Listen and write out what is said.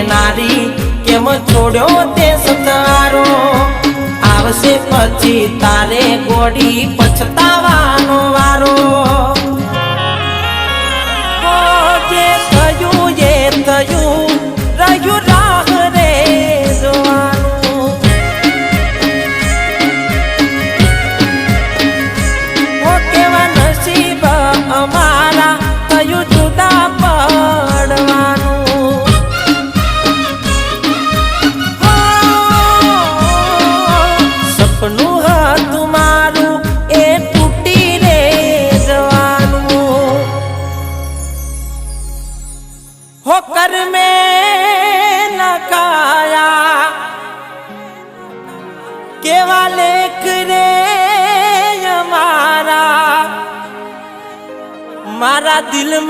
નારી કેમ છોડ્યો તે સતારો આવશે પછી તારે ગોડી પછતાવાનો વારો જે થયું એ થયું રહ્યું રાહ રે જોવાનું કેવા નસીબ અમારા થયું જુદા પડવાનું સપનું હતું મારું એ તૂટી રે જવાનું હો કર મેં નકાયા કેવા લેખ રે અમારા મારા દિલ